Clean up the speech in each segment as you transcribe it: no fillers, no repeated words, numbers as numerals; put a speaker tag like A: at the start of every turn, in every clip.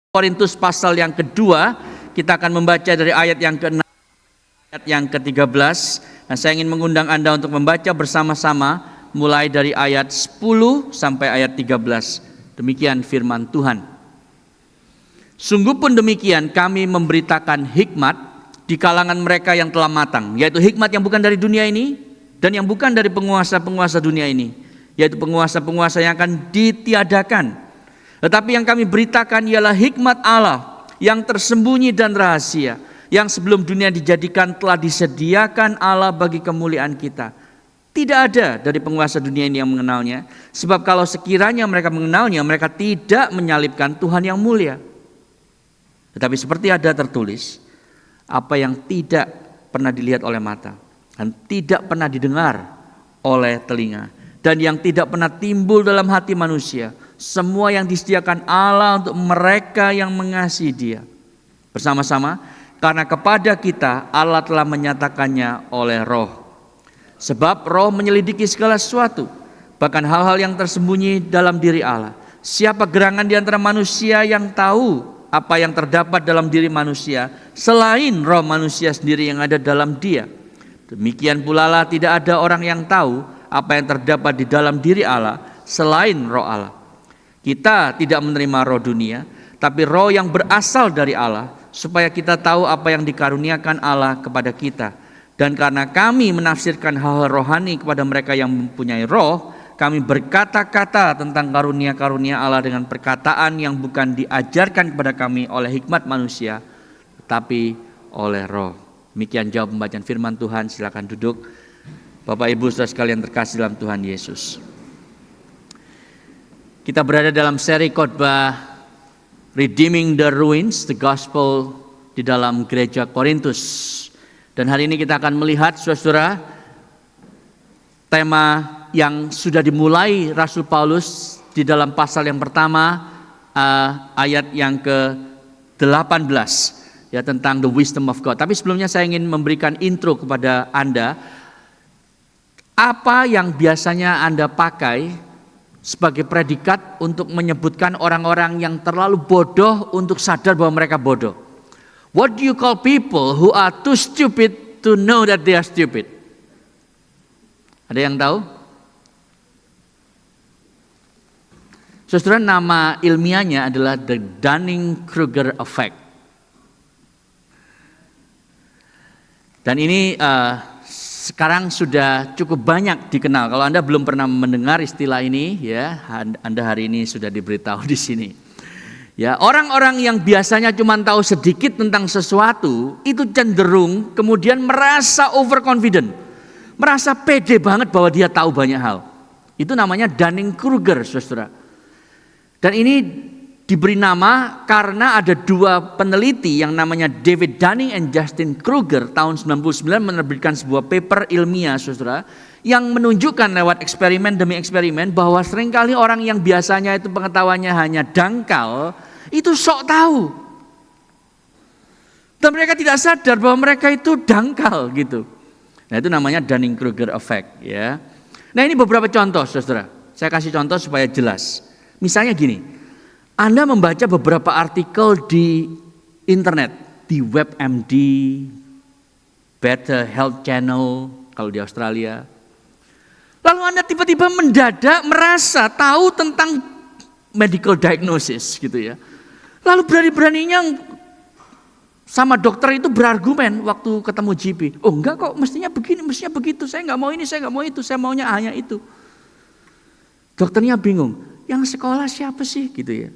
A: Korintus pasal yang kedua, kita akan membaca dari ayat yang ke-6 ayat yang ke-13. Nah, saya ingin mengundang Anda untuk membaca bersama-sama mulai dari ayat 10 sampai ayat 13. Demikian firman Tuhan. Sungguh pun demikian kami memberitakan hikmat di kalangan mereka yang telah matang, yaitu hikmat yang bukan dari dunia ini dan yang bukan dari penguasa-penguasa dunia ini, yaitu penguasa-penguasa yang akan ditiadakan. Tetapi yang kami beritakan ialah hikmat Allah yang tersembunyi dan rahasia, yang sebelum dunia dijadikan telah disediakan Allah bagi kemuliaan kita. Tidak ada dari penguasa dunia ini yang mengenalnya, sebab kalau sekiranya mereka mengenalnya, mereka tidak menyalibkan Tuhan yang mulia. Tetapi seperti ada tertulis, apa yang tidak pernah dilihat oleh mata dan tidak pernah didengar oleh telinga dan yang tidak pernah timbul dalam hati manusia, semua yang disediakan Allah untuk mereka yang mengasihi Dia. Bersama-sama, karena kepada kita Allah telah menyatakannya oleh Roh. Sebab Roh menyelidiki segala sesuatu, bahkan hal-hal yang tersembunyi dalam diri Allah. Siapa gerangan di antara manusia yang tahu apa yang terdapat dalam diri manusia selain roh manusia sendiri yang ada dalam dia? Demikian pula lah tidak ada orang yang tahu apa yang terdapat di dalam diri Allah selain roh Allah. Kita tidak menerima roh dunia, tapi roh yang berasal dari Allah, supaya kita tahu apa yang dikaruniakan Allah kepada kita. Dan karena kami menafsirkan hal-hal rohani kepada mereka yang mempunyai roh, kami berkata-kata tentang karunia-karunia Allah dengan perkataan yang bukan diajarkan kepada kami oleh hikmat manusia, tetapi oleh roh. Demikian jawab pembacaan firman Tuhan. Silakan duduk. Bapak Ibu saudara sekalian terkasih dalam Tuhan Yesus. Kita berada dalam seri khotbah Redeeming the Ruins, the Gospel di dalam gereja Korintus. Dan hari ini kita akan melihat saudara tema yang sudah dimulai Rasul Paulus di dalam pasal yang pertama ayat yang ke-18 ya, tentang the wisdom of God. Tapi sebelumnya saya ingin memberikan intro kepada Anda. Apa yang biasanya Anda pakai sebagai predikat untuk menyebutkan orang-orang yang terlalu bodoh untuk sadar bahwa mereka bodoh? What do you call people who are too stupid to know that they are stupid? Ada yang tahu? Saudara, nama ilmiahnya adalah the Dunning-Kruger effect. Dan ini sekarang sudah cukup banyak dikenal. Kalau Anda belum pernah mendengar istilah ini, ya, Anda hari ini sudah diberitahu di sini. Ya, orang-orang yang biasanya cuma tahu sedikit tentang sesuatu, itu cenderung kemudian merasa overconfident, merasa pede banget bahwa dia tahu banyak hal. Itu namanya Dunning-Kruger, saudara. Dan ini diberi nama karena ada dua peneliti yang namanya David Dunning and Justin Kruger tahun 99 menerbitkan sebuah paper ilmiah, saudara, yang menunjukkan lewat eksperimen demi eksperimen bahwa seringkali orang yang biasanya itu pengetahuannya hanya dangkal, itu sok tahu. Dan mereka tidak sadar bahwa mereka itu dangkal gitu. Nah, itu namanya Dunning-Kruger effect, ya. Nah, ini beberapa contoh, saudara. Saya kasih contoh supaya jelas. Misalnya gini, Anda membaca beberapa artikel di internet, di WebMD, Better Health Channel kalau di Australia. Lalu Anda tiba-tiba mendadak merasa tahu tentang medical diagnosis gitu ya. Lalu berani-beraninya sama dokter itu berargumen waktu ketemu GP. Oh enggak kok, mestinya begini, mestinya begitu. Saya enggak mau ini, saya enggak mau itu, saya maunya hanya itu. Dokternya bingung, yang sekolah siapa sih gitu ya.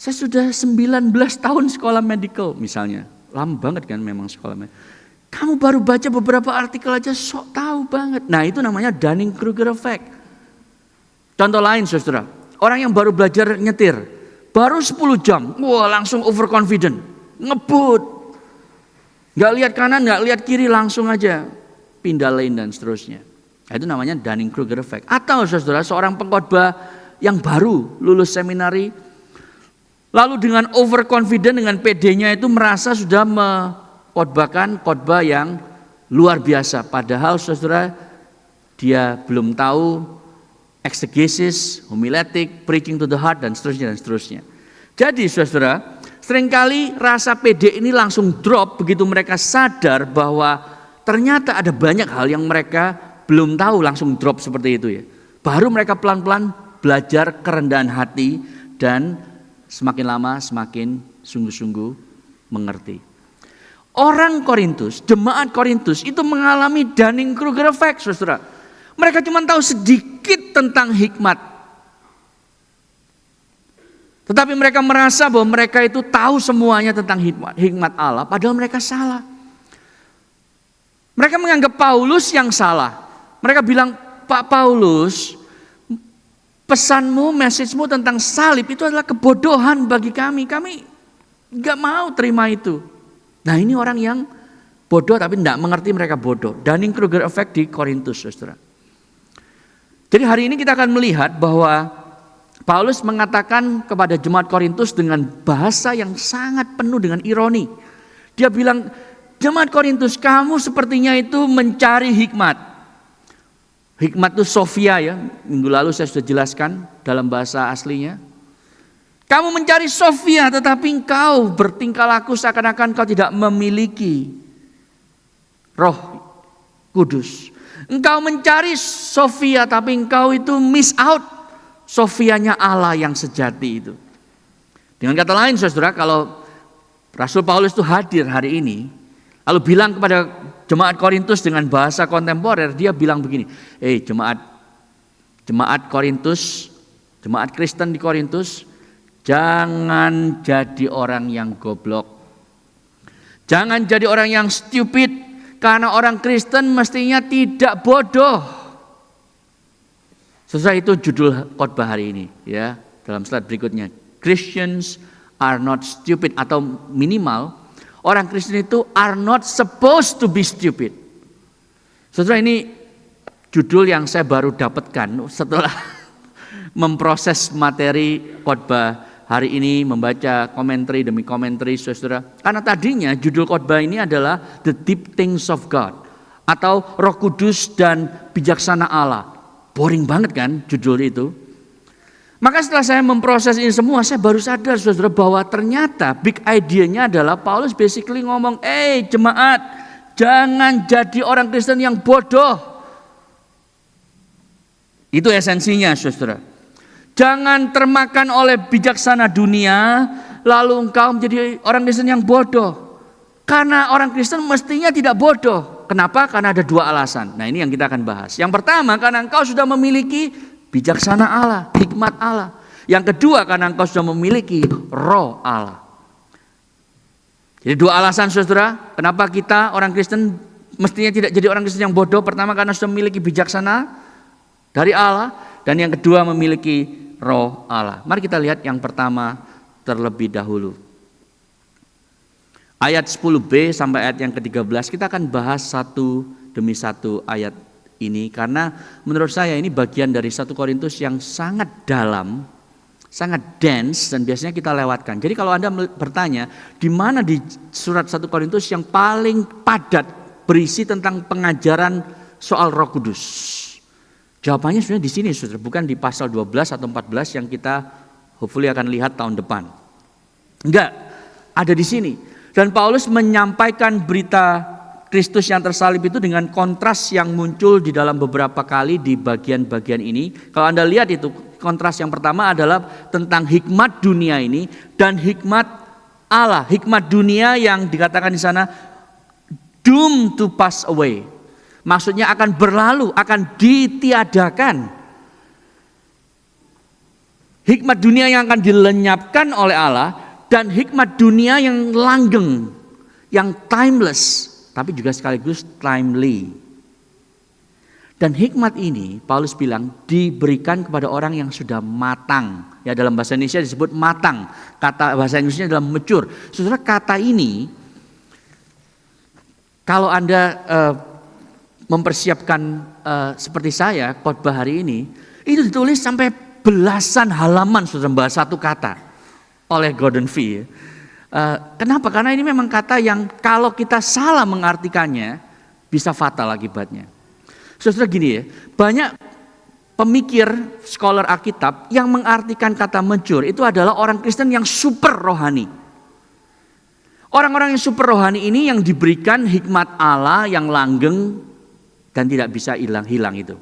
A: Saya sudah 19 tahun sekolah medical misalnya. Lama banget kan memang sekolah medical. Kamu baru baca beberapa artikel aja sok tahu banget. Nah, itu namanya Dunning-Kruger effect. Contoh lain, saudara. Orang yang baru belajar nyetir, baru 10 jam, wah langsung overconfident, ngebut. Gak lihat kanan, gak lihat kiri, langsung aja pindah lane dan seterusnya. Nah, itu namanya Dunning-Kruger effect. Atau saudara, seorang pengkhotbah yang baru lulus seminari, lalu dengan overconfident, dengan PD-nya itu merasa sudah mengkhotbahkan khotbah yang luar biasa. Padahal saudara, dia belum tahu eksegesis, homiletik, preaching to the heart, dan seterusnya dan seterusnya. Jadi saudara, seringkali rasa pede ini langsung drop begitu mereka sadar bahwa ternyata ada banyak hal yang mereka belum tahu, langsung drop seperti itu ya. Baru mereka pelan-pelan belajar kerendahan hati dan semakin lama semakin sungguh-sungguh mengerti. Orang Korintus, jemaat Korintus itu mengalami Dunning-Kruger effect, saudara. Mereka cuma tahu sedikit tentang hikmat. Tetapi mereka merasa bahwa mereka itu tahu semuanya tentang hikmat Allah, padahal mereka salah. Mereka menganggap Paulus yang salah. Mereka bilang, Pak Paulus, pesanmu, message-mu tentang salib itu adalah kebodohan bagi kami. Kami gak mau terima itu. Nah ini orang yang bodoh tapi tidak mengerti mereka bodoh. Dunning-Kruger effect di Korintus, saudara. Jadi hari ini kita akan melihat bahwa Paulus mengatakan kepada jemaat Korintus dengan bahasa yang sangat penuh dengan ironi. Dia bilang, jemaat Korintus, kamu sepertinya itu mencari hikmat. Hikmat itu Sofia ya, minggu lalu saya sudah jelaskan dalam bahasa aslinya. Kamu mencari Sofia tetapi engkau bertingkah laku seakan-akan kau tidak memiliki Roh Kudus. Engkau mencari Sofia tapi engkau itu miss out Sofianya Allah yang sejati itu. Dengan kata lain saudara, kalau Rasul Paulus itu hadir hari ini, lalu bilang kepada jemaat Korintus dengan bahasa kontemporer, dia bilang begini, jemaat Korintus, jemaat Kristen di Korintus, jangan jadi orang yang goblok. Jangan jadi orang yang stupid, karena orang Kristen mestinya tidak bodoh. Sesuai itu judul khotbah hari ini ya, dalam slide berikutnya. Christians are not stupid, atau minimal orang Kristen itu are not supposed to be stupid. Saudara, ini judul yang saya baru dapatkan setelah memproses materi khotbah hari ini, membaca komentari demi komentari saudara. Karena tadinya judul khotbah ini adalah The Deep Things of God, atau Roh Kudus dan Bijaksana Allah. Boring banget kan judul itu. Maka setelah saya memproses ini semua, saya baru sadar saudara bahwa ternyata big idea-nya adalah Paulus basically ngomong, jemaat, jangan jadi orang Kristen yang bodoh. Itu esensinya saudara. Jangan termakan oleh bijaksana dunia, lalu engkau menjadi orang Kristen yang bodoh. Karena orang Kristen mestinya tidak bodoh. Kenapa? Karena ada dua alasan. Nah ini yang kita akan bahas. Yang pertama, karena engkau sudah memiliki bijaksana Allah, hikmat Allah. Yang kedua, karena engkau sudah memiliki Roh Allah. Jadi dua alasan saudara, kenapa kita orang Kristen mestinya tidak jadi orang Kristen yang bodoh. Pertama, karena sudah memiliki bijaksana dari Allah. Dan yang kedua, memiliki Roh Allah. Mari kita lihat yang pertama terlebih dahulu. Ayat 10b sampai ayat yang ke-13, kita akan bahas satu demi satu ayat ini. Karena menurut saya ini bagian dari 1 Korintus yang sangat dalam, sangat dense, dan biasanya kita lewatkan. Jadi kalau Anda bertanya, di mana di surat 1 Korintus yang paling padat berisi tentang pengajaran soal Roh Kudus? Jawabannya sebenarnya di sini, saudara, bukan di pasal 12 atau 14 yang kita hopefully akan lihat tahun depan. Enggak, ada di sini. Dan Paulus menyampaikan berita Kristus yang tersalib itu dengan kontras yang muncul di dalam beberapa kali di bagian-bagian ini. Kalau Anda lihat itu, kontras yang pertama adalah tentang hikmat dunia ini dan hikmat Allah. Hikmat dunia yang dikatakan di sana doomed to pass away. Maksudnya akan berlalu, akan ditiadakan. Hikmat dunia yang akan dilenyapkan oleh Allah, dan hikmat dunia yang langgeng, yang timeless, tapi juga sekaligus timely. Dan hikmat ini, Paulus bilang, diberikan kepada orang yang sudah matang. Ya, dalam bahasa Indonesia disebut matang. Kata bahasa Inggrisnya adalah mature. Saudara, kata ini, kalau Anda mempersiapkan seperti saya, khotbah hari ini, itu ditulis sampai belasan halaman, saudara, bahas satu kata oleh Gordon Fee. Kenapa? Karena ini memang kata yang kalau kita salah mengartikannya bisa fatal akibatnya. Saudara, gini ya, banyak pemikir, scholar Alkitab yang mengartikan kata mature itu adalah orang Kristen yang super rohani. Orang-orang yang super rohani ini yang diberikan hikmat Allah yang langgeng dan tidak bisa hilang itu.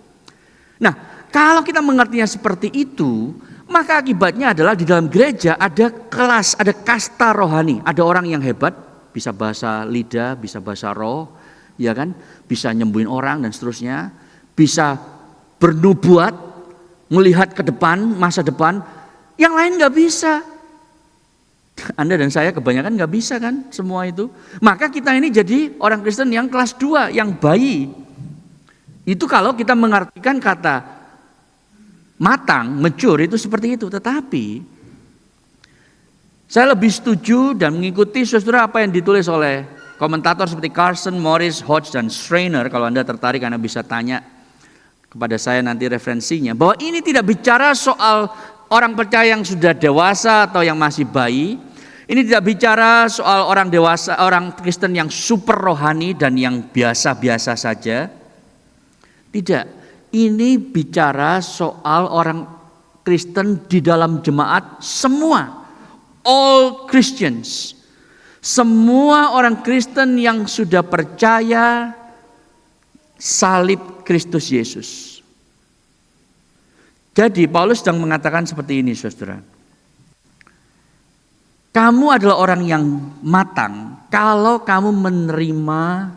A: Nah, kalau kita mengertinya seperti itu, maka akibatnya adalah di dalam gereja ada kelas, ada kasta rohani. Ada orang yang hebat, bisa bahasa lidah, bisa bahasa roh, ya kan? Bisa nyembuhin orang dan seterusnya. Bisa bernubuat, melihat ke depan, masa depan. Yang lain gak bisa. Anda dan saya kebanyakan gak bisa kan semua itu. Maka kita ini jadi orang Kristen yang kelas 2, yang bayi. Itu kalau kita mengartikan kata matang, mature itu seperti itu. Tetapi saya lebih setuju dan mengikuti saudara apa yang ditulis oleh komentator seperti Carson, Morris, Hodge, dan Schreiner. Kalau Anda tertarik Anda bisa tanya kepada saya nanti referensinya. Bahwa ini tidak bicara soal orang percaya yang sudah dewasa atau yang masih bayi. Ini tidak bicara soal orang dewasa, orang Kristen yang super rohani dan yang biasa-biasa saja. Tidak. Ini bicara soal orang Kristen di dalam jemaat semua. All Christians. Semua orang Kristen yang sudah percaya salib Kristus Yesus. Jadi Paulus sedang mengatakan seperti ini, saudara. Kamu adalah orang yang matang kalau kamu menerima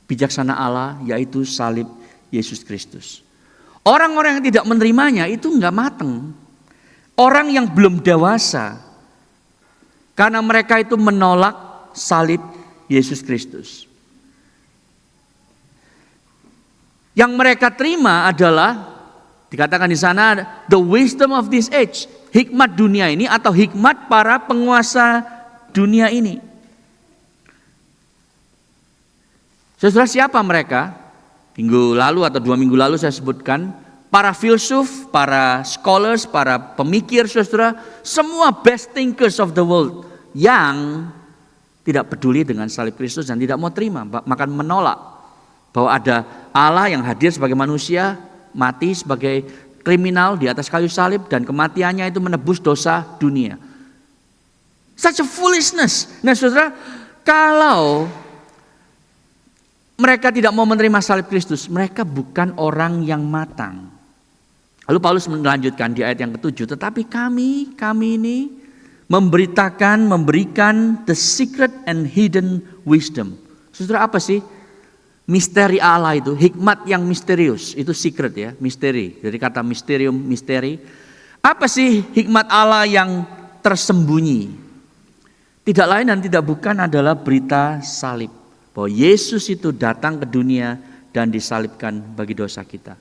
A: bijaksana Allah, yaitu salib Yesus Kristus. Orang-orang yang tidak menerimanya itu enggak matang. Orang yang belum dewasa. Karena mereka itu menolak salib Yesus Kristus. Yang mereka terima adalah dikatakan di sana the wisdom of this age, hikmat dunia ini atau hikmat para penguasa dunia ini. Saudara, siapa mereka? Minggu lalu atau 2 minggu lalu saya sebutkan para filsuf, para scholars, para pemikir saudara, semua best thinkers of the world yang tidak peduli dengan salib Kristus dan tidak mau terima, bahkan menolak bahwa ada Allah yang hadir sebagai manusia, mati sebagai kriminal di atas kayu salib dan kematiannya itu menebus dosa dunia. Such a foolishness. Nah saudara, kalau mereka tidak mau menerima salib Kristus, mereka bukan orang yang matang. Lalu Paulus melanjutkan di ayat yang ke-7, tetapi kami ini memberikan the secret and hidden wisdom. Saudara, apa sih misteri Allah itu? Hikmat yang misterius, itu secret ya, misteri. Dari kata mysterium, misteri. Apa sih hikmat Allah yang tersembunyi? Tidak lain dan tidak bukan adalah berita salib. Bahwa Yesus itu datang ke dunia dan disalibkan bagi dosa kita.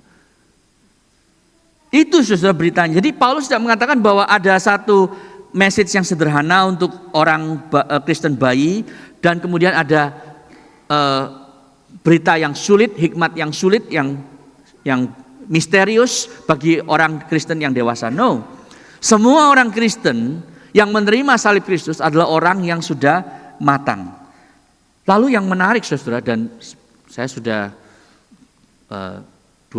A: Itu saudara beritanya. Jadi Paulus tidak mengatakan bahwa ada satu message yang sederhana untuk orang Kristen bayi. Dan kemudian ada berita yang sulit, hikmat yang sulit, yang misterius bagi orang Kristen yang dewasa. No. Semua orang Kristen yang menerima salib Kristus adalah orang yang sudah matang. Lalu yang menarik saudara, dan saya sudah 25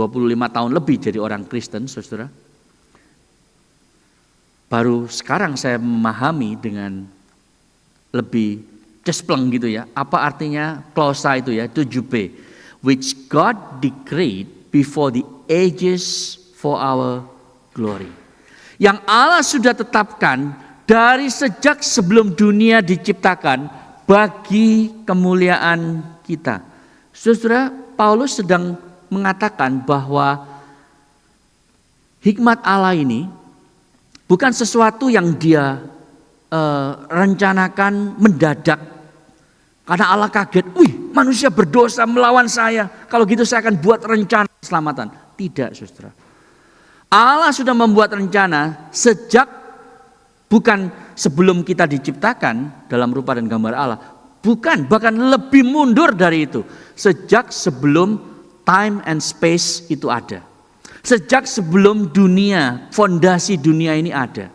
A: tahun lebih jadi orang Kristen saudara. Baru sekarang saya memahami dengan lebih cespleng gitu ya. Apa artinya klausa itu ya, 7b. Which God decreed before the ages for our glory. Yang Allah sudah tetapkan dari sejak sebelum dunia diciptakan bagi kemuliaan kita. Saudara, Paulus sedang mengatakan bahwa hikmat Allah ini bukan sesuatu yang dia rencanakan mendadak. Karena Allah kaget, wih manusia berdosa melawan saya. Kalau gitu saya akan buat rencana keselamatan. Tidak saudara. Allah sudah membuat rencana sejak bukan sebelum kita diciptakan dalam rupa dan gambar Allah. Bukan, bahkan lebih mundur dari itu. Sejak sebelum time and space itu ada. Sejak sebelum dunia, fondasi dunia ini ada.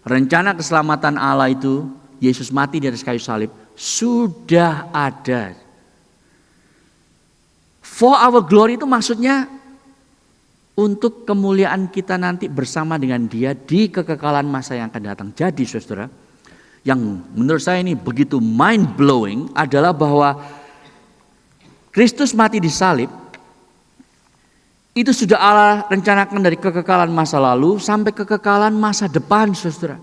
A: Rencana keselamatan Allah itu, Yesus mati di atas kayu salib, sudah ada. For our glory itu maksudnya untuk kemuliaan kita nanti bersama dengan Dia di kekekalan masa yang akan datang. Jadi saudara, yang menurut saya ini begitu mind blowing adalah bahwa Kristus mati di salib itu sudah Allah rencanakan dari kekekalan masa lalu sampai kekekalan masa depan, saudara.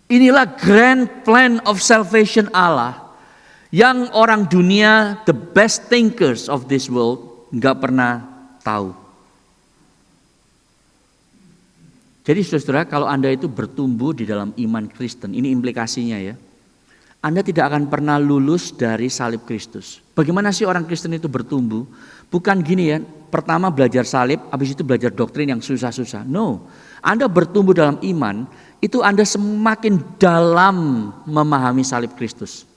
A: Inilah grand plan of salvation Allah yang orang dunia, the best thinkers of this world, nggak pernah tahu. Jadi saudara, kalau Anda itu bertumbuh di dalam iman Kristen, ini implikasinya ya. Anda tidak akan pernah lulus dari salib Kristus. Bagaimana sih orang Kristen itu bertumbuh? Bukan gini ya, pertama belajar salib, habis itu belajar doktrin yang susah-susah. No, Anda bertumbuh dalam iman, itu Anda semakin dalam memahami salib Kristus.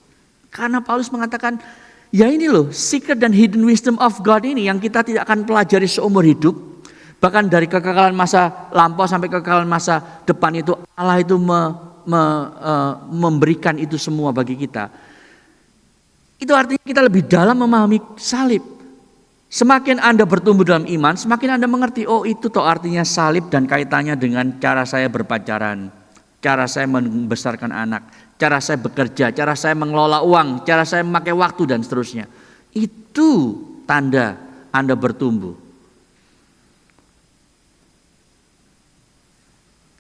A: Karena Paulus mengatakan, ya ini loh, secret dan hidden wisdom of God ini yang kita tidak akan pelajari seumur hidup. Bahkan dari kekekalan masa lampau sampai kekekalan masa depan itu Allah itu memberikan itu semua bagi kita. Itu artinya kita lebih dalam memahami salib. Semakin Anda bertumbuh dalam iman, semakin Anda mengerti, oh itu toh artinya salib dan kaitannya dengan cara saya berpacaran, cara saya membesarkan anak, cara saya bekerja, cara saya mengelola uang, cara saya memakai waktu dan seterusnya. Itu tanda Anda bertumbuh.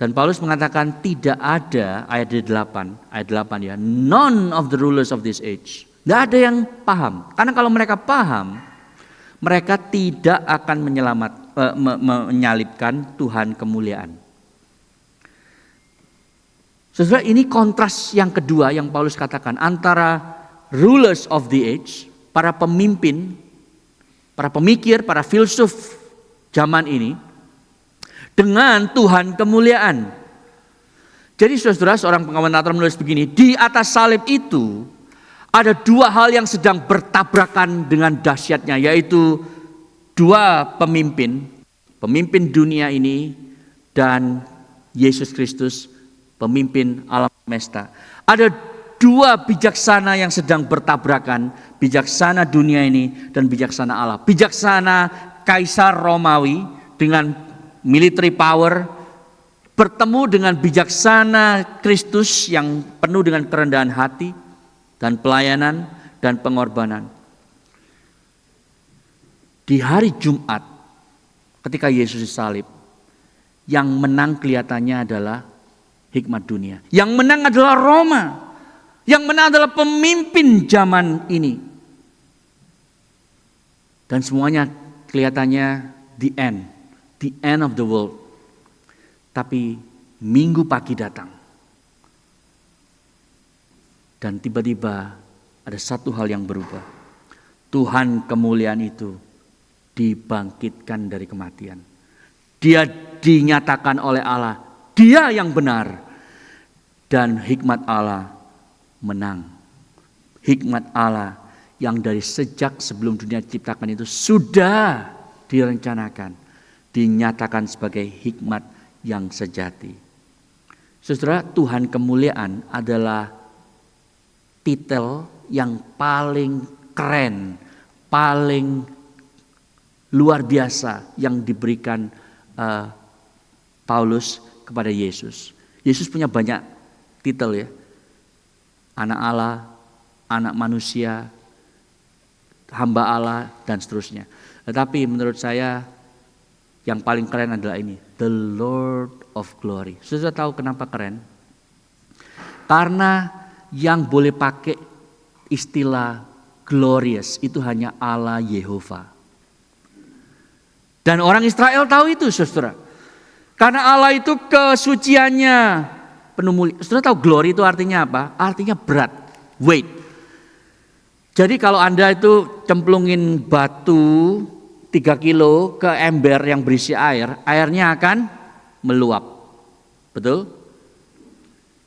A: Dan Paulus mengatakan tidak ada, ayat 8 ya, none of the rulers of this age. Tidak ada yang paham. Karena kalau mereka paham, mereka tidak akan menyalibkan Tuhan kemuliaan. Saudara, ini kontras yang kedua yang Paulus katakan antara rulers of the age, para pemimpin, para pemikir, para filsuf zaman ini, dengan Tuhan kemuliaan. Jadi saudara, seorang pengamatan menulis begini, di atas salib itu ada dua hal yang sedang bertabrakan dengan dahsyatnya, yaitu dua pemimpin dunia ini dan Yesus Kristus, pemimpin alam semesta. Ada dua bijaksana yang sedang bertabrakan, bijaksana dunia ini dan bijaksana Allah. Bijaksana Kaisar Romawi dengan military power bertemu dengan bijaksana Kristus yang penuh dengan kerendahan hati dan pelayanan dan pengorbanan. Di hari Jumat ketika Yesus disalib, yang menang kelihatannya adalah hikmat dunia. Yang menang adalah Roma. Yang menang adalah pemimpin zaman ini. Dan semuanya kelihatannya the end of the world. Tapi Minggu pagi datang. Dan tiba-tiba ada satu hal yang berubah. Tuhan kemuliaan itu dibangkitkan dari kematian. Dia dinyatakan oleh Allah. Dia yang benar. Dan hikmat Allah menang. Hikmat Allah yang dari sejak sebelum dunia diciptakan itu sudah direncanakan. Dinyatakan sebagai hikmat yang sejati. Saudara, Tuhan kemuliaan adalah titel yang paling keren, paling luar biasa yang diberikan Paulus kepada Yesus. Yesus punya banyak titel ya. Anak Allah, anak manusia, hamba Allah dan seterusnya. Tetapi menurut saya yang paling keren adalah ini, the Lord of Glory. Sudah tahu kenapa keren? Karena yang boleh pakai istilah glorious itu hanya Allah Yehova. Dan orang Israel tahu itu, saudara. Karena Allah itu kesuciannya penuh mulia. Saudara tahu glory itu artinya apa? Artinya berat, weight. Jadi kalau Anda itu cemplungin batu 3 kilo ke ember yang berisi air, airnya akan meluap. Betul?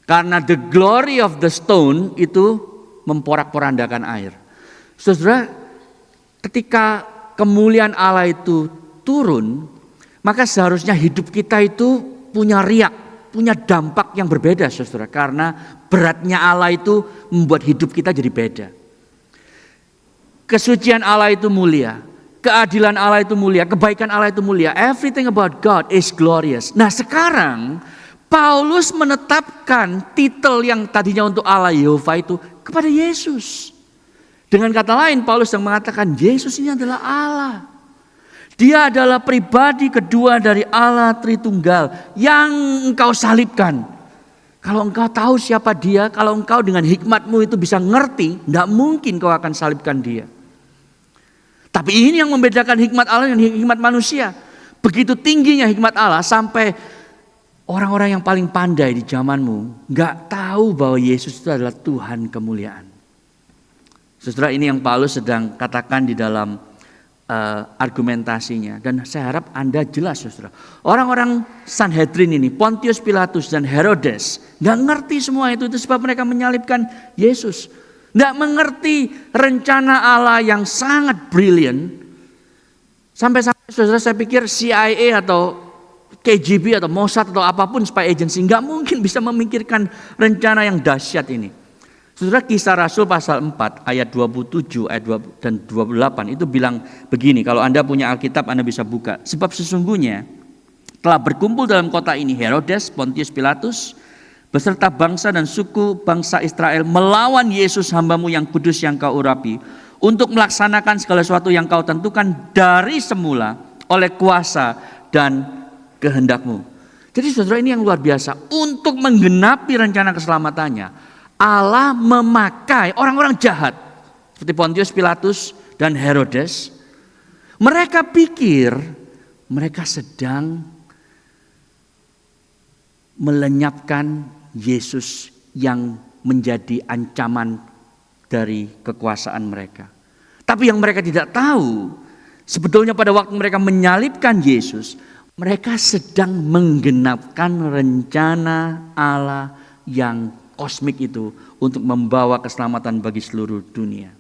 A: Karena the glory of the stone itu memporak-porandakan air. Saudara, ketika kemuliaan Allah itu turun, maka seharusnya hidup kita itu punya riak, punya dampak yang berbeda, saudara. Karena beratnya Allah itu membuat hidup kita jadi beda. Kesucian Allah itu mulia. keadilan Allah itu mulia, kebaikan Allah itu mulia. Everything about God is glorious. Nah sekarang Paulus menetapkan titel yang tadinya untuk Allah Yehova itu kepada Yesus. Dengan kata lain Paulus yang mengatakan Yesus ini adalah Allah. Dia adalah pribadi kedua dari Allah Tritunggal yang engkau salibkan. Kalau engkau tahu siapa dia, kalau engkau dengan hikmatmu itu bisa ngerti, tidak mungkin kau akan salibkan dia. Tapi ini yang membedakan hikmat Allah dan hikmat manusia. Begitu tingginya hikmat Allah sampai orang-orang yang paling pandai di zamanmu gak tahu bahwa Yesus itu adalah Tuhan kemuliaan. Saudara, ini yang Paulus sedang katakan di dalam argumentasinya. Dan saya harap Anda jelas saudara. Orang-orang Sanhedrin ini, Pontius Pilatus dan Herodes gak ngerti semua itu sebab mereka menyalibkan Yesus. Gak mengerti rencana Allah yang sangat brilian. Sampai-sampai saudara saya pikir CIA atau KGB atau Mossad atau apapun spy agency gak mungkin bisa memikirkan rencana yang dahsyat ini. Saudara, Kisah Rasul pasal 4 ayat 27 ayat 20 dan 28 itu bilang begini. Kalau Anda punya Alkitab Anda bisa buka. Sebab sesungguhnya telah berkumpul dalam kota ini Herodes, Pontius Pilatus beserta bangsa dan suku bangsa Israel melawan Yesus hambamu yang kudus yang kau urapi, untuk melaksanakan segala sesuatu yang kau tentukan dari semula oleh kuasa dan kehendakmu. Jadi saudara, ini yang luar biasa. Untuk menggenapi rencana keselamatannya Allah memakai orang-orang jahat seperti Pontius Pilatus dan Herodes. Mereka pikir mereka sedang melenyapkan Yesus yang menjadi ancaman dari kekuasaan mereka. Tapi yang mereka tidak tahu, sebetulnya pada waktu mereka menyalibkan Yesus, mereka sedang menggenapkan rencana Allah yang kosmik itu untuk membawa keselamatan bagi seluruh dunia.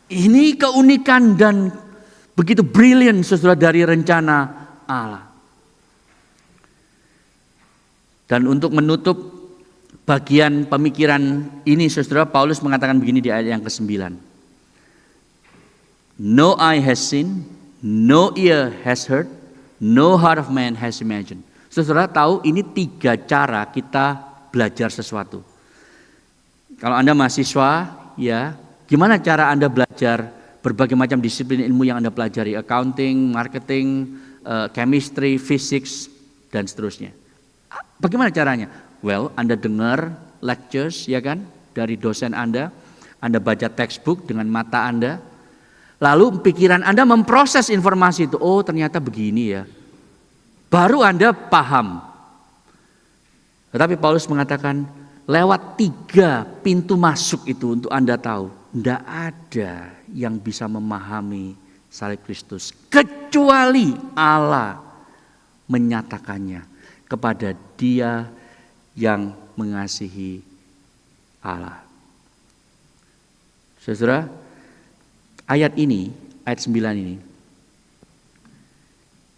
A: Ini keunikan dan begitu brilian saudara dari rencana Allah. Dan untuk menutup bagian pemikiran ini saudara, Paulus mengatakan begini di ayat yang ke-9. No eye has seen, no ear has heard, no heart of man has imagined. Saudara tahu ini 3 cara kita belajar sesuatu. Kalau Anda mahasiswa, ya, gimana cara Anda belajar berbagai macam disiplin ilmu yang Anda pelajari? Accounting, marketing, chemistry, physics, dan seterusnya. Bagaimana caranya? Well, Anda dengar lectures, ya kan, dari dosen Anda baca textbook dengan mata Anda, lalu pikiran Anda memproses informasi itu. Oh, ternyata begini ya. Baru Anda paham. Tetapi Paulus mengatakan lewat 3 pintu masuk itu untuk Anda tahu. Tidak ada yang bisa memahami salib Kristus kecuali Allah menyatakannya kepada dia yang mengasihi Allah. Saudara, ayat ini, ayat 9 ini,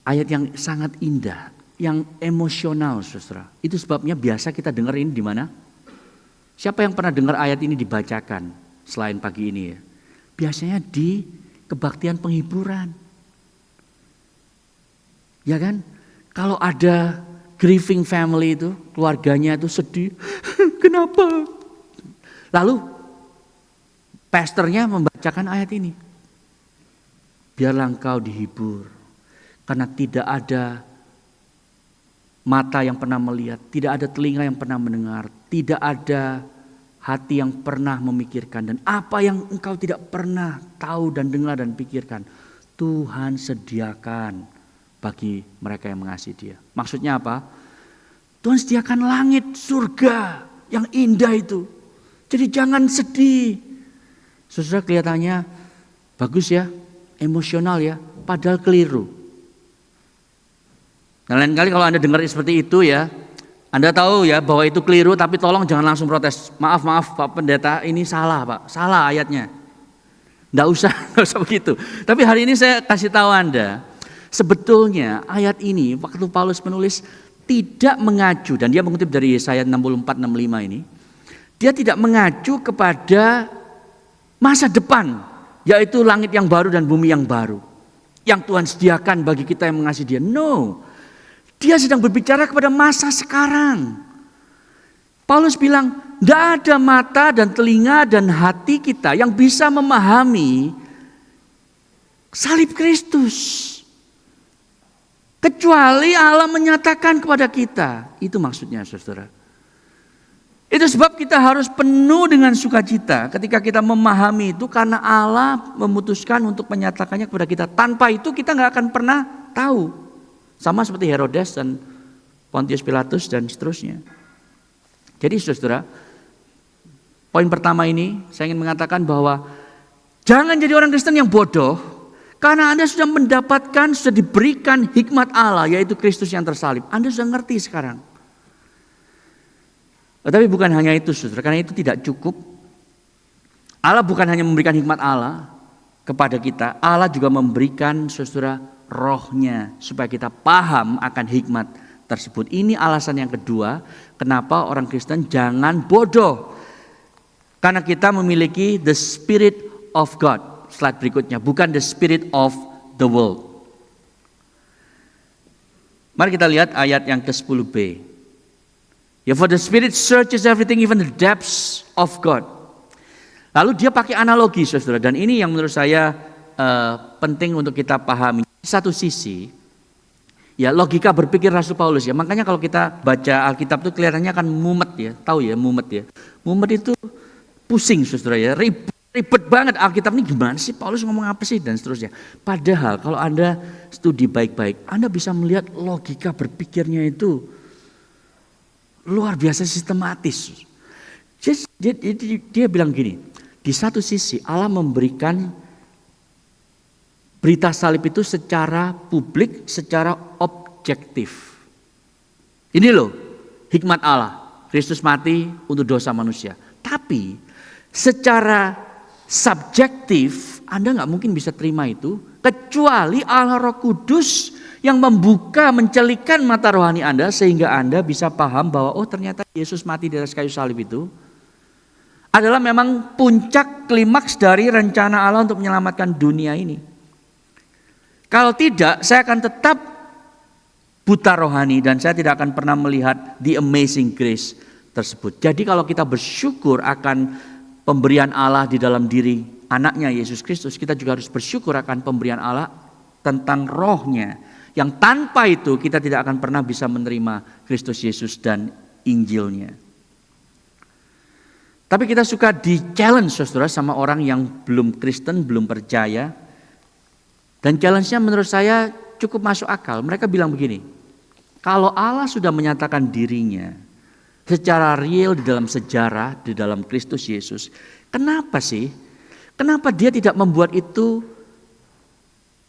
A: ayat yang sangat indah, yang emosional saudara. Itu sebabnya biasa kita dengar ini di mana? Siapa yang pernah dengar ayat ini dibacakan selain pagi ini ya? Biasanya di kebaktian penghiburan. Ya kan? Kalau ada grieving family itu, keluarganya itu sedih. Kenapa? Lalu pastornya membacakan ayat ini. Biarlah engkau dihibur. Karena tidak ada mata yang pernah melihat, tidak ada telinga yang pernah mendengar, tidak ada hati yang pernah memikirkan, dan apa yang engkau tidak pernah tahu dan dengar dan pikirkan, Tuhan sediakan bagi mereka yang mengasihi Dia. Maksudnya apa? Tuhan sediakan langit, surga yang indah itu. Jadi jangan sedih. Saudara, kelihatannya bagus ya, emosional ya, padahal keliru. Nah, lain kali kalau Anda dengar seperti itu ya, Anda tahu ya bahwa itu keliru, tapi tolong jangan langsung protes. Maaf Pak Pendeta, ini salah Pak, salah ayatnya. Nggak usah begitu. Tapi hari ini saya kasih tahu Anda, sebetulnya ayat ini waktu Paulus menulis tidak mengacu, dan dia mengutip dari Yesaya 64-65 ini, dia tidak mengacu kepada masa depan yaitu langit yang baru dan bumi yang baru, yang Tuhan sediakan bagi kita yang mengasihi Dia. No, Dia sedang berbicara kepada masa sekarang. Paulus bilang, tidak ada mata dan telinga dan hati kita yang bisa memahami salib Kristus, kecuali Allah menyatakan kepada kita. Itu maksudnya, saudara. Itu sebab kita harus penuh dengan sukacita ketika kita memahami itu, karena Allah memutuskan untuk menyatakannya kepada kita. Tanpa itu kita nggak akan pernah tahu. Sama seperti Herodes dan Pontius Pilatus dan seterusnya. Jadi saudara, poin pertama ini saya ingin mengatakan bahwa jangan jadi orang Kristen yang bodoh, karena Anda sudah mendapatkan, sudah diberikan hikmat Allah, yaitu Kristus yang tersalib. Anda sudah ngerti sekarang. Tetapi bukan hanya itu, saudara, karena itu tidak cukup. Allah bukan hanya memberikan hikmat Allah kepada kita, Allah juga memberikan, saudara, rohnya supaya kita paham akan hikmat tersebut. Ini alasan yang kedua, kenapa orang Kristen jangan bodoh. Karena kita memiliki the Spirit of God. Slide berikutnya, bukan the spirit of the world. Mari kita lihat ayat yang ke-10b. Ya, for the Spirit searches everything, even the depths of God. Lalu dia pakai analogi, saudara, dan ini yang menurut saya penting untuk kita pahami. Di satu sisi, ya logika berpikir Rasul Paulus ya. Makanya kalau kita baca Alkitab itu kelihatannya akan mumet ya, tahu ya mumet ya. Mumet itu pusing, saudara ya, ribet banget Alkitab ini, gimana sih Paulus ngomong apa sih dan seterusnya. Padahal kalau Anda studi baik-baik, Anda bisa melihat logika berpikirnya itu luar biasa sistematis. Dia bilang gini, di satu sisi Allah memberikan berita salib itu secara publik, secara objektif. Ini loh hikmat Allah, Kristus mati untuk dosa manusia. Tapi secara subjektif Anda nggak mungkin bisa terima itu, kecuali Allah Roh Kudus yang membuka, mencelikan mata rohani Anda sehingga Anda bisa paham bahwa oh ternyata Yesus mati di atas kayu salib itu adalah memang puncak klimaks dari rencana Allah untuk menyelamatkan dunia ini. Kalau tidak, saya akan tetap buta rohani dan saya tidak akan pernah melihat the amazing grace tersebut. Jadi kalau kita bersyukur akan pemberian Allah di dalam diri anaknya Yesus Kristus, kita juga harus bersyukur akan pemberian Allah tentang rohnya. Yang tanpa itu kita tidak akan pernah bisa menerima Kristus Yesus dan Injilnya. Tapi kita suka di challenge, saudara, sama orang yang belum Kristen, belum percaya. Dan challenge-nya menurut saya cukup masuk akal. Mereka bilang begini, kalau Allah sudah menyatakan dirinya secara real di dalam sejarah, di dalam Kristus Yesus, kenapa sih? Kenapa dia tidak membuat itu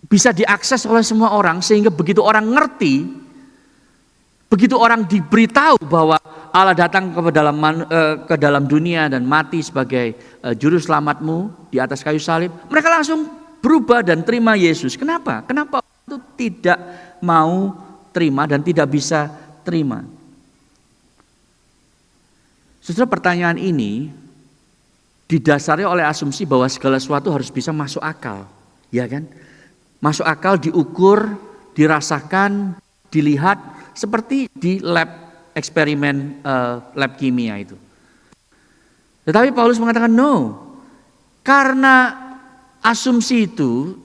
A: bisa diakses oleh semua orang, sehingga begitu orang ngerti, begitu orang diberitahu bahwa Allah datang ke dalam dunia dan mati sebagai juru selamatmu di atas kayu salib, mereka langsung berubah dan terima Yesus. Kenapa? Kenapa itu tidak mau terima dan tidak bisa terima? Saudara, pertanyaan ini didasari oleh asumsi bahwa segala sesuatu harus bisa masuk akal, ya kan? Masuk akal, diukur, dirasakan, dilihat seperti di lab eksperimen lab kimia itu. Tetapi Paulus mengatakan no, karena asumsi itu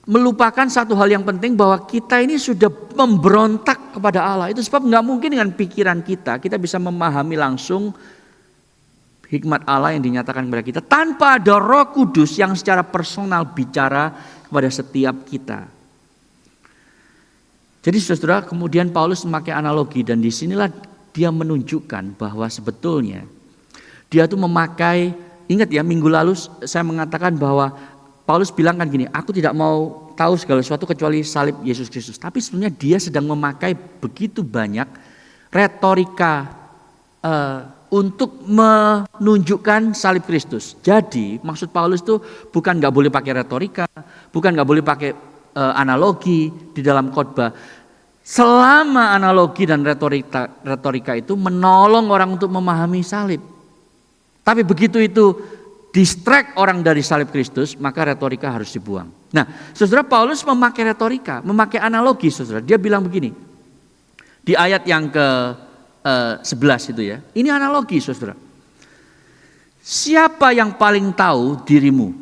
A: melupakan satu hal yang penting, bahwa kita ini sudah memberontak kepada Allah. Itu sebab nggak mungkin dengan pikiran kita bisa memahami langsung hikmat Allah yang dinyatakan kepada kita tanpa ada Roh Kudus yang secara personal bicara kepada setiap kita. Jadi saudara, kemudian Paulus memakai analogi dan disinilah dia menunjukkan bahwa sebetulnya dia tuh memakai, ingat ya minggu lalu saya mengatakan bahwa Paulus bilang kan gini, aku tidak mau tahu segala sesuatu kecuali salib Yesus Kristus. Tapi sebenarnya dia sedang memakai begitu banyak retorika untuk menunjukkan salib Kristus. Jadi maksud Paulus itu bukan gak boleh pakai retorika, bukan gak boleh pakai analogi di dalam khotbah. Selama analogi dan retorika itu menolong orang untuk memahami salib. Tapi begitu itu distract orang dari salib Kristus, maka retorika harus dibuang. Nah, saudara, Paulus memakai retorika, memakai analogi, saudara. Dia bilang begini, di ayat yang ke-11 itu ya. Ini analogi, saudara. Siapa yang paling tahu dirimu?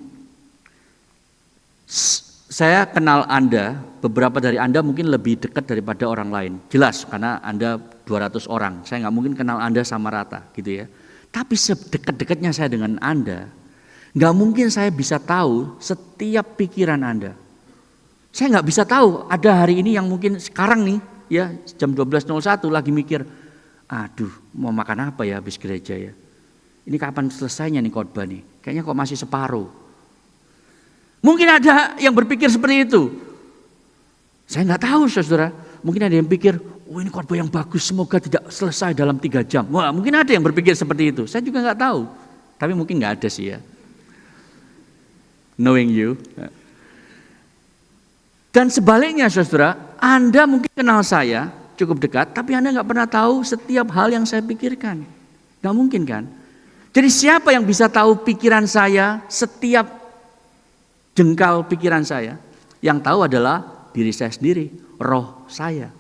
A: Saya kenal Anda, beberapa dari Anda mungkin lebih dekat daripada orang lain. Jelas, karena Anda 200 orang. Saya nggak mungkin kenal Anda sama rata, gitu ya. Tapi sedekat-dekatnya saya dengan Anda, nggak mungkin saya bisa tahu setiap pikiran Anda. Saya nggak bisa tahu, ada hari ini yang mungkin sekarang nih, ya jam 12.01 lagi mikir, aduh mau makan apa ya habis gereja ya. Ini kapan selesainya nih khotbah nih, kayaknya kok masih separuh. Mungkin ada yang berpikir seperti itu. Saya nggak tahu, saudara. Mungkin ada yang pikir, oh ini khotbah yang bagus, semoga tidak selesai dalam 3 jam. Wah, mungkin ada yang berpikir seperti itu. Saya juga nggak tahu, tapi mungkin nggak ada sih ya. Knowing you. Dan sebaliknya, saudara, Anda mungkin kenal saya cukup dekat, tapi Anda nggak pernah tahu setiap hal yang saya pikirkan. Nggak mungkin kan? Jadi siapa yang bisa tahu pikiran saya, setiap jengkal pikiran saya? Yang tahu adalah diri saya sendiri, roh saya.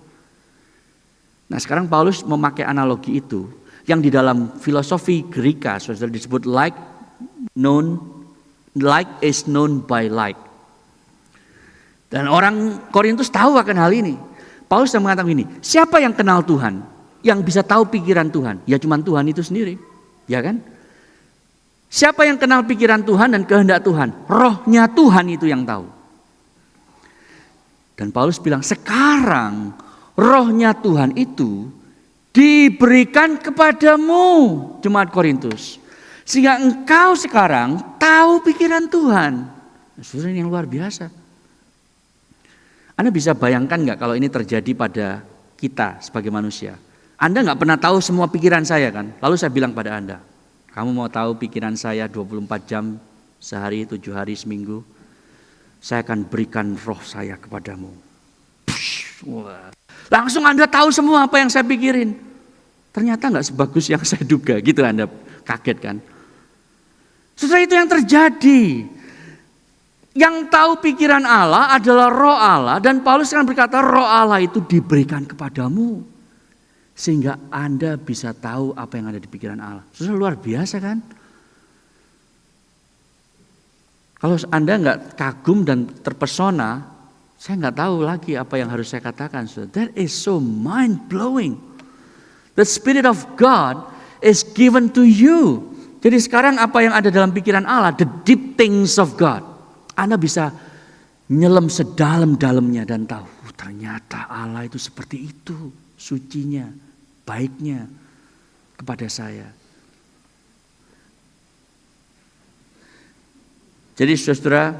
A: Nah, sekarang Paulus memakai analogi itu yang di dalam filosofi Greka, saudara, disebut like is known by like. Dan orang Korintus tahu akan hal ini. Paulus yang mengatakan ini, siapa yang kenal Tuhan? Yang bisa tahu pikiran Tuhan? Ya cuma Tuhan itu sendiri, ya kan? Siapa yang kenal pikiran Tuhan dan kehendak Tuhan? Rohnya Tuhan itu yang tahu. Dan Paulus bilang, sekarang rohnya Tuhan itu diberikan kepadamu, jemaat Korintus. Sehingga engkau sekarang tahu pikiran Tuhan. Saudara, ini yang luar biasa. Anda bisa bayangkan nggak kalau ini terjadi pada kita sebagai manusia? Anda nggak pernah tahu semua pikiran saya kan? Lalu saya bilang pada Anda, kamu mau tahu pikiran saya 24 jam sehari, 7 hari seminggu? Saya akan berikan roh saya kepadamu. Wah. Langsung Anda tahu semua apa yang saya pikirin. Ternyata nggak sebagus yang saya duga, gitu Anda kaget kan? Setelah itu yang terjadi. Yang tahu pikiran Allah adalah roh Allah. Dan Paulus kan berkata roh Allah itu diberikan kepadamu. Sehingga Anda bisa tahu apa yang ada di pikiran Allah. Sudah luar biasa kan? Kalau Anda nggak kagum dan terpesona, saya nggak tahu lagi apa yang harus saya katakan. That is so mind blowing. The Spirit of God is given to you. Jadi sekarang apa yang ada dalam pikiran Allah, the deep things of God. Anda bisa nyelam sedalam-dalamnya dan tahu, ternyata Allah itu seperti itu, sucinya, baiknya kepada saya. Jadi saudara,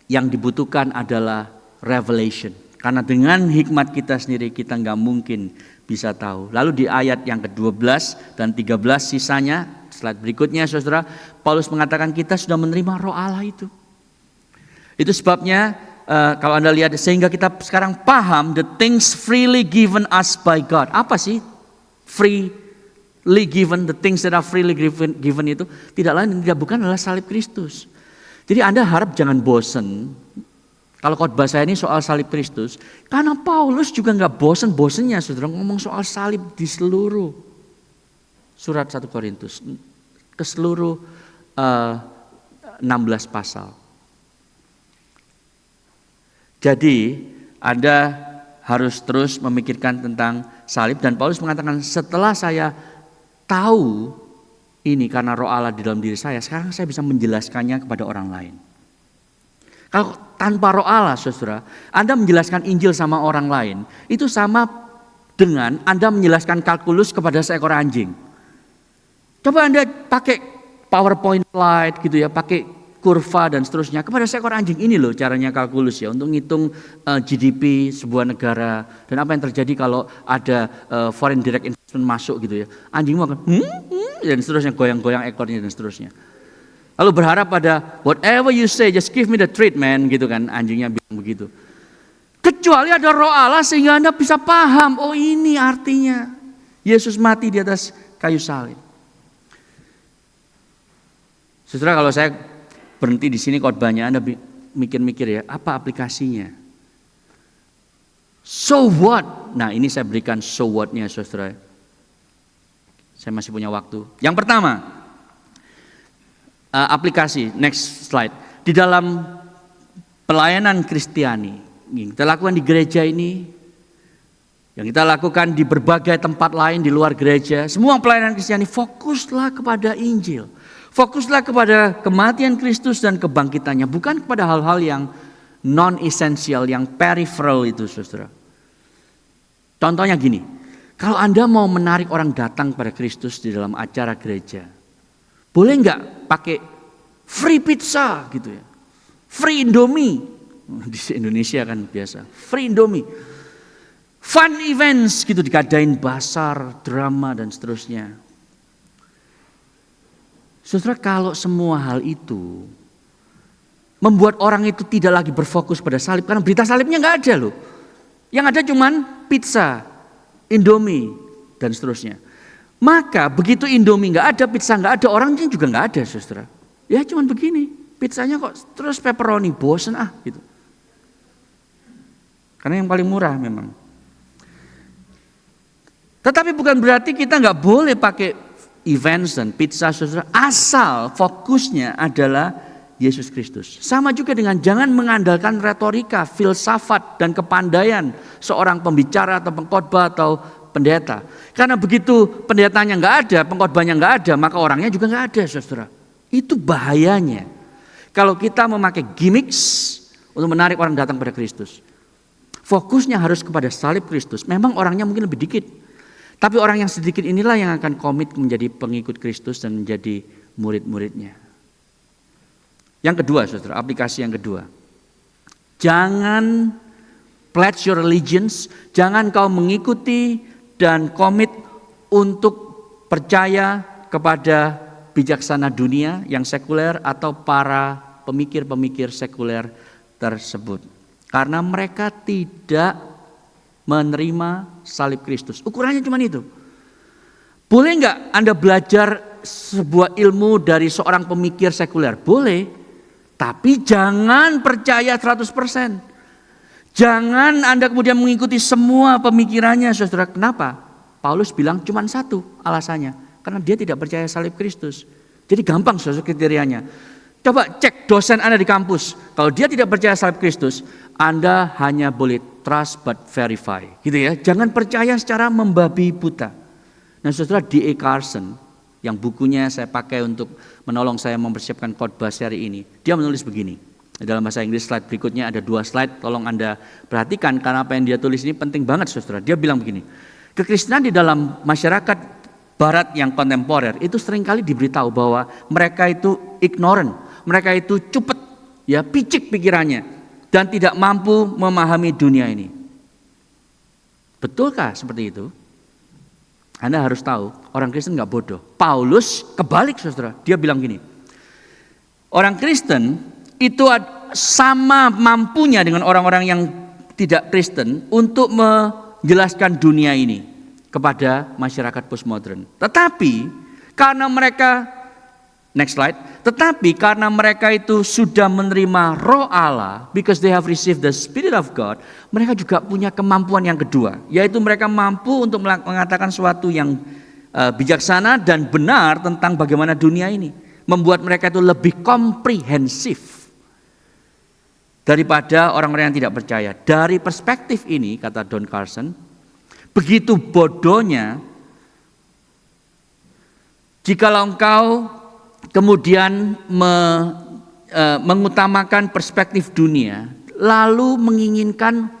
A: yang dibutuhkan adalah revelation. Karena dengan hikmat kita sendiri kita nggak mungkin bisa tahu. Lalu di ayat yang ke-12 dan 13 sisanya, slide berikutnya saudara, Paulus mengatakan kita sudah menerima roh Allah itu. Itu sebabnya kalau Anda lihat, sehingga kita sekarang paham the things freely given us by God. Apa sih freely given, the things that are freely given itu? Tidak lain tidak bukan adalah salib Kristus. Jadi Anda harap jangan bosen. Kalau khotbah saya ini soal salib Kristus, karena Paulus juga nggak bosen-bosennya saudara ngomong soal salib di seluruh surat 1 Korintus, ke seluruh 16 pasal. Jadi Anda harus terus memikirkan tentang salib, dan Paulus mengatakan setelah saya tahu ini karena roh Allah di dalam diri saya, sekarang saya bisa menjelaskannya kepada orang lain. Kalau tanpa roh Allah saudara, Anda menjelaskan Injil sama orang lain, itu sama dengan Anda menjelaskan kalkulus kepada seekor anjing. Coba Anda pakai PowerPoint slide gitu ya, pakai kurva dan seterusnya kepada seekor anjing. Ini loh caranya kalkulus ya, untuk ngitung GDP sebuah negara dan apa yang terjadi kalau ada foreign direct investment masuk gitu ya. Anjingmu akan dan seterusnya, goyang-goyang ekornya dan seterusnya. Lalu berharap pada whatever you say, just give me the treat man, gitu kan, anjingnya bilang begitu. Kecuali ada roh Allah sehingga Anda bisa paham, oh ini artinya Yesus mati di atas kayu salib. Saudara, kalau saya berhenti di sini khotbahnya, Anda mikir-mikir ya, apa aplikasinya? So what? Nah, ini saya berikan so what-nya, saudara. Saya masih punya waktu. Yang pertama, aplikasi, next slide. Di dalam pelayanan Kristiani, yang kita lakukan di gereja ini, yang kita lakukan di berbagai tempat lain di luar gereja, semua pelayanan Kristiani, fokuslah kepada Injil. Fokuslah kepada kematian Kristus dan kebangkitannya, bukan kepada hal-hal yang non-esensial, yang peripheral itu, saudara. Contohnya gini, kalau Anda mau menarik orang datang pada Kristus di dalam acara gereja, boleh nggak pakai free pizza gitu ya, free Indomie, di Indonesia kan biasa, free Indomie, fun events gitu, dikadain basar, drama dan seterusnya. Saudara, kalau semua hal itu membuat orang itu tidak lagi berfokus pada salib, karena berita salibnya nggak ada loh. Yang ada cuman pizza, Indomie, dan seterusnya. Maka begitu Indomie nggak ada, pizza nggak ada, orangnya juga nggak ada, saudara. Ya cuman begini, pizzanya kok terus pepperoni, bosen gitu. Karena yang paling murah memang. Tetapi bukan berarti kita nggak boleh pakai events dan pizza, saudara, asal fokusnya adalah Yesus Kristus. Sama juga dengan jangan mengandalkan retorika, filsafat dan kepandaian seorang pembicara atau pengkhotbah atau pendeta. Karena begitu pendetanya nggak ada, pengkhotbahnya nggak ada, maka orangnya juga nggak ada, saudara. Itu bahayanya. Kalau kita memakai gimmicks untuk menarik orang datang pada Kristus, fokusnya harus kepada salib Kristus. Memang orangnya mungkin lebih dikit, tapi orang yang sedikit inilah yang akan komit menjadi pengikut Kristus dan menjadi murid-muridnya. Yang kedua, saudara, aplikasi yang kedua. Jangan pledge your allegiance, jangan kau mengikuti dan komit untuk percaya kepada bijaksana dunia yang sekuler atau para pemikir-pemikir sekuler tersebut. Karena mereka tidak menerima salib Kristus. Ukurannya cuma itu. Boleh nggak Anda belajar sebuah ilmu dari seorang pemikir sekuler? Boleh. Tapi jangan percaya 100%. Jangan Anda kemudian mengikuti semua pemikirannya, saudara. Kenapa? Paulus bilang cuma satu alasannya. Karena dia tidak percaya salib Kristus. Jadi gampang, saudara, kriterianya. Coba cek dosen Anda di kampus. Kalau dia tidak percaya salib Kristus, Anda hanya boleh trust but verify. Gitu ya. Jangan percaya secara membabi buta. Nah, saudara, D.A. Carson, yang bukunya saya pakai untuk menolong saya mempersiapkan khotbah seri ini. Dia menulis begini. Dalam bahasa Inggris slide berikutnya ada 2 slide. Tolong Anda perhatikan karena apa yang dia tulis ini penting banget, saudara. Dia bilang begini. Kekristenan di dalam masyarakat barat yang kontemporer itu seringkali diberitahu bahwa mereka itu ignorant. Mereka itu cupet, ya, picik pikirannya. Dan tidak mampu memahami dunia ini. Betulkah seperti itu? Anda harus tahu, orang Kristen nggak bodoh. Paulus kebalik, saudara. Dia bilang gini, orang Kristen itu sama mampunya dengan orang-orang yang tidak Kristen untuk menjelaskan dunia ini kepada masyarakat postmodern. Tetapi karena mereka, next slide, tetapi karena mereka itu sudah menerima Roh Allah, because they have received the Spirit of God, mereka juga punya kemampuan yang kedua, yaitu mereka mampu untuk mengatakan sesuatu yang bijaksana dan benar tentang bagaimana dunia ini, membuat mereka itu lebih komprehensif daripada orang-orang yang tidak percaya. Dari perspektif ini, kata Don Carson, begitu bodohnya jikalau engkau kemudian mengutamakan perspektif dunia, lalu menginginkan,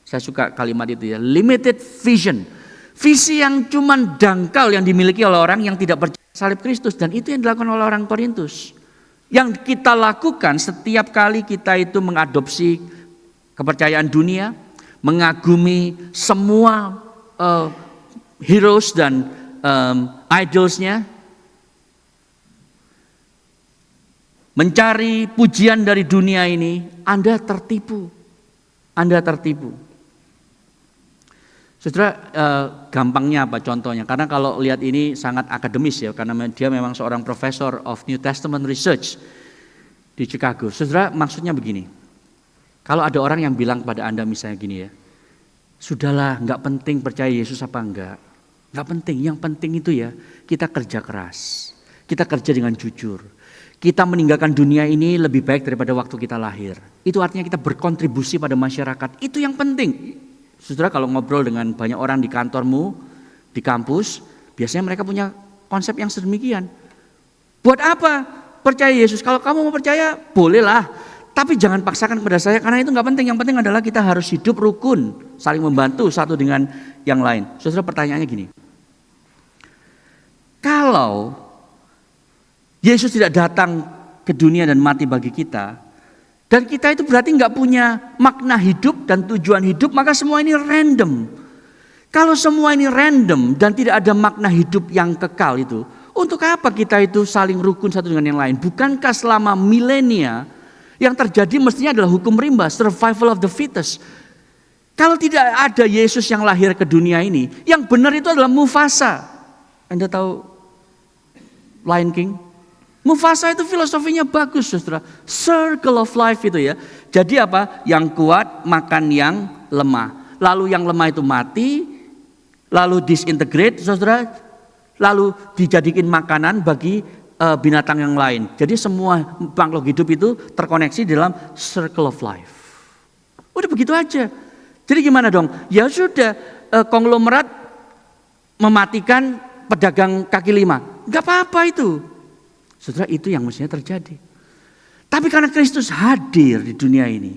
A: saya suka kalimat itu ya, limited vision, visi yang cuman dangkal yang dimiliki oleh orang yang tidak percaya salib Kristus, dan itu yang dilakukan oleh orang Korintus. Yang kita lakukan setiap kali kita itu mengadopsi kepercayaan dunia, mengagumi semua heroes dan idolsnya, mencari pujian dari dunia ini, Anda tertipu. Anda tertipu. Saudara, gampangnya apa contohnya? Karena kalau lihat ini sangat akademis ya, karena dia memang seorang profesor of New Testament Research di Chicago. Saudara, maksudnya begini, kalau ada orang yang bilang pada Anda misalnya gini ya, sudahlah nggak penting percaya Yesus apa enggak, nggak penting, yang penting itu ya kita kerja keras, kita kerja dengan jujur, kita meninggalkan dunia ini lebih baik daripada waktu kita lahir. Itu artinya kita berkontribusi pada masyarakat, itu yang penting. Saudara, kalau ngobrol dengan banyak orang di kantormu, di kampus, biasanya mereka punya konsep yang sedemikian. Buat apa percaya Yesus? Kalau kamu mau percaya, bolehlah. Tapi jangan paksakan kepada saya, karena itu gak penting. Yang penting adalah kita harus hidup rukun, saling membantu satu dengan yang lain. Saudara, pertanyaannya gini. Kalau Yesus tidak datang ke dunia dan mati bagi kita, dan kita itu berarti nggak punya makna hidup dan tujuan hidup, maka semua ini random. Kalau semua ini random dan tidak ada makna hidup yang kekal itu, untuk apa kita itu saling rukun satu dengan yang lain? Bukankah selama milenia yang terjadi mestinya adalah hukum rimba, survival of the fittest. Kalau tidak ada Yesus yang lahir ke dunia ini, yang benar itu adalah Mufasa. Anda tahu Lion King? Mufasa itu filosofinya bagus, saudara. Circle of life itu ya. Jadi apa? Yang kuat makan yang lemah. Lalu yang lemah itu mati, lalu disintegrate, saudara. Lalu dijadikan makanan bagi binatang yang lain. Jadi semua makhluk hidup itu terkoneksi dalam circle of life. Udah begitu aja. Jadi gimana dong? Ya sudah, konglomerat mematikan pedagang kaki lima. Gak apa-apa itu. Saudara, itu yang mestinya terjadi. Tapi karena Kristus hadir di dunia ini,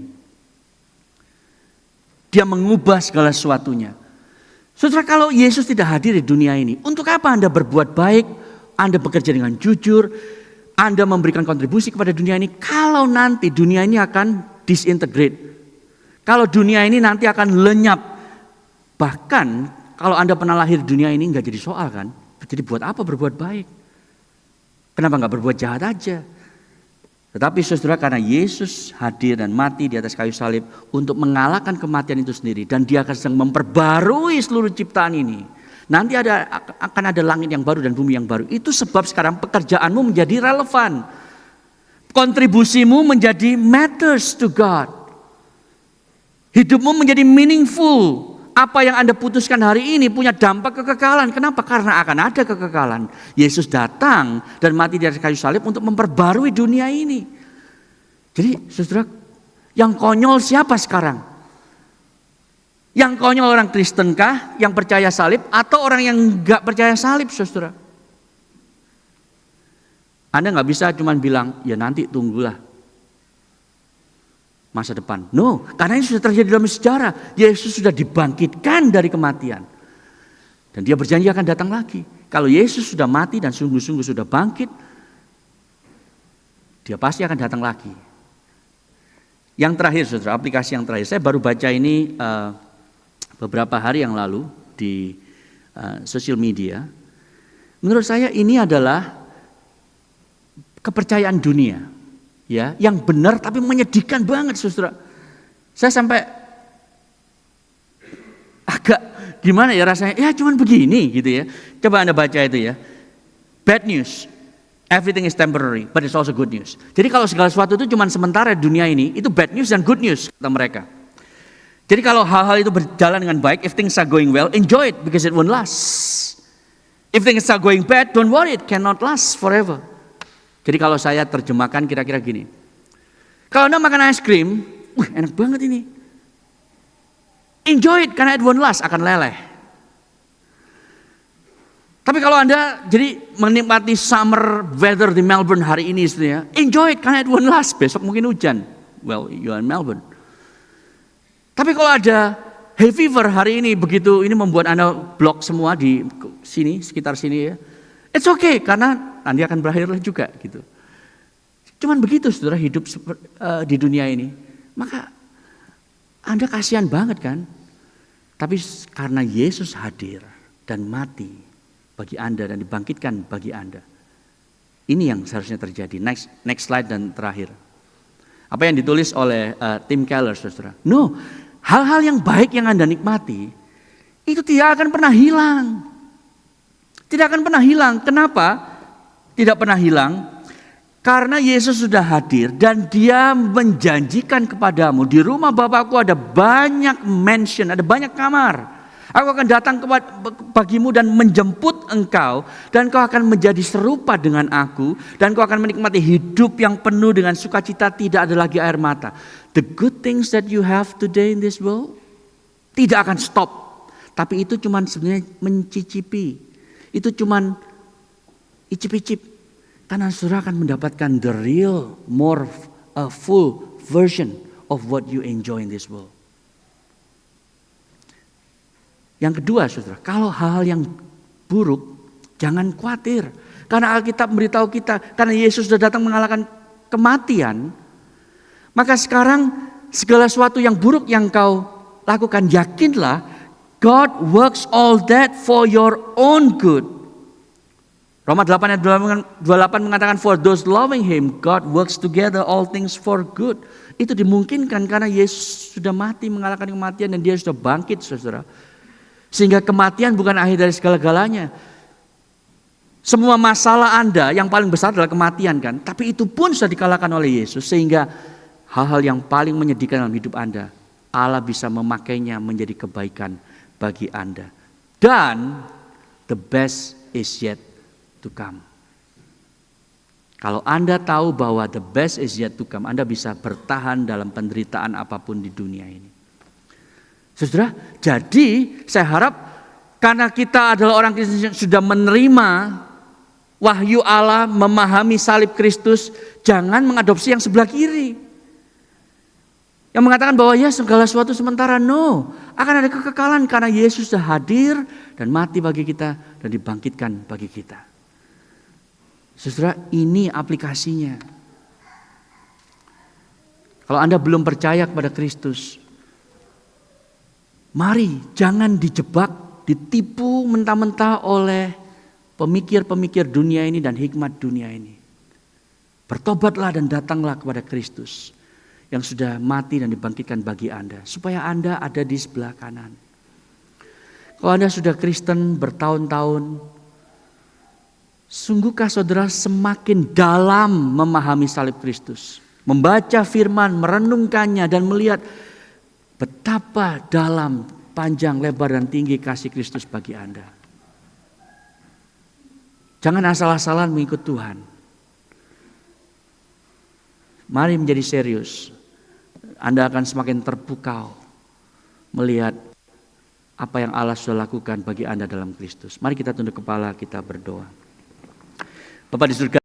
A: dia mengubah segala sesuatunya. Saudara, kalau Yesus tidak hadir di dunia ini, untuk apa Anda berbuat baik, Anda bekerja dengan jujur, Anda memberikan kontribusi kepada dunia ini, kalau nanti dunia ini akan disintegrate. Kalau dunia ini nanti akan lenyap. Bahkan kalau Anda pernah lahir di dunia ini nggak jadi soal kan. Jadi buat apa berbuat baik? Kenapa nggak berbuat jahat aja? Tetapi saudara, karena Yesus hadir dan mati di atas kayu salib untuk mengalahkan kematian itu sendiri, dan dia akan sedang memperbarui seluruh ciptaan ini. Nanti akan ada langit yang baru dan bumi yang baru. Itu sebab sekarang pekerjaanmu menjadi relevan. Kontribusimu menjadi matters to God. Hidupmu menjadi meaningful. Apa yang Anda putuskan hari ini punya dampak kekekalan. Kenapa? Karena akan ada kekekalan. Yesus datang dan mati di atas kayu salib untuk memperbarui dunia ini. Jadi saudara, yang konyol siapa sekarang? Yang konyol orang Kristen kah? Yang percaya salib? Atau orang yang gak percaya salib, saudara? Anda gak bisa cuma bilang, ya nanti tunggulah masa depan. No, karena ini sudah terjadi dalam sejarah. Yesus sudah dibangkitkan dari kematian. Dan dia berjanji akan datang lagi. Kalau Yesus sudah mati dan sungguh-sungguh sudah bangkit, dia pasti akan datang lagi. Yang terakhir, saudara, aplikasi yang terakhir. Saya baru baca ini beberapa hari yang lalu di sosial media. Menurut saya ini adalah kepercayaan dunia. Ya, yang benar tapi menyedihkan banget, saudara. Saya sampai agak gimana ya rasanya, ya cuman begini gitu ya. Coba Anda baca itu ya. Bad news, everything is temporary, but it's also good news. Jadi kalau segala sesuatu itu cuman sementara di dunia ini, itu bad news dan good news kata mereka. Jadi kalau hal-hal itu berjalan dengan baik, if things are going well, enjoy it because it won't last. If things are going bad, don't worry, it cannot last forever. Jadi kalau saya terjemahkan kira-kira gini. Kalau Anda makan es krim, enak banget ini. Enjoy it karena it won't last, akan leleh. Tapi kalau Anda jadi menikmati summer weather di Melbourne hari ini, enjoy it karena it won't last, besok mungkin hujan. Well, you are in Melbourne. Tapi kalau ada hay fever hari ini, begitu ini membuat Anda blok semua di sini, sekitar sini ya. It's okay, karena nanti akan berakhir juga gitu. Cuman begitu saudara hidup di dunia ini. Maka Anda kasihan banget kan. Tapi karena Yesus hadir dan mati bagi Anda dan dibangkitkan bagi Anda. Ini yang seharusnya terjadi. Next slide dan terakhir. Apa yang ditulis oleh Tim Keller, saudara. No, hal-hal yang baik yang Anda nikmati, itu tidak akan pernah hilang. Tidak akan pernah hilang. Kenapa? Tidak pernah hilang. Karena Yesus sudah hadir dan dia menjanjikan kepadamu, di rumah Bapakku ada banyak mansion, ada banyak kamar. Aku akan datang bagimu dan menjemput engkau, dan kau akan menjadi serupa dengan aku, dan kau akan menikmati hidup yang penuh dengan sukacita, tidak ada lagi air mata. The good things that you have today in this world tidak akan stop. Tapi itu cuman sebenarnya mencicipi. Itu cuman icip-icip. Karena saudara akan mendapatkan the real, more full version of what you enjoy in this world. Yang kedua, saudara, kalau hal-hal yang buruk, jangan khawatir. Karena Alkitab memberitahu kita, karena Yesus sudah datang mengalahkan kematian, maka sekarang segala sesuatu yang buruk yang kau lakukan, yakinlah, God works all that for your own good. Roma 8 ayat 28 mengatakan, for those loving Him, God works together all things for good. Itu dimungkinkan karena Yesus sudah mati mengalahkan kematian dan Dia sudah bangkit, saudara. Sehingga kematian bukan akhir dari segala-galanya. Semua masalah Anda yang paling besar adalah kematian kan. Tapi itu pun sudah dikalahkan oleh Yesus. Sehingga hal-hal yang paling menyedihkan dalam hidup Anda, Allah bisa memakainya menjadi kebaikan bagi Anda. Dan the best is yet to come. Kalau Anda tahu bahwa the best is yet to come, Anda bisa bertahan dalam penderitaan apapun di dunia ini. Saudara, jadi saya harap karena kita adalah orang Kristen yang sudah menerima wahyu Allah, memahami salib Kristus, jangan mengadopsi yang sebelah kiri. Yang mengatakan bahwa ya segala sesuatu sementara, no. Akan ada kekekalan karena Yesus sudah hadir dan mati bagi kita dan dibangkitkan bagi kita. Saudara, ini aplikasinya. Kalau Anda belum percaya kepada Kristus, mari jangan dijebak, ditipu mentah-mentah oleh pemikir-pemikir dunia ini dan hikmat dunia ini. Bertobatlah dan datanglah kepada Kristus yang sudah mati dan dibangkitkan bagi Anda, supaya Anda ada di sebelah kanan. Kalau Anda sudah Kristen bertahun-tahun, sungguhkah saudara semakin dalam memahami salib Kristus, membaca firman, merenungkannya dan melihat betapa dalam, panjang, lebar dan tinggi kasih Kristus bagi Anda. Jangan asal-asalan mengikut Tuhan. Mari menjadi serius. Anda akan semakin terpukau melihat apa yang Allah sudah lakukan bagi Anda dalam Kristus. Mari kita tunduk kepala, kita berdoa. Bapa di surga,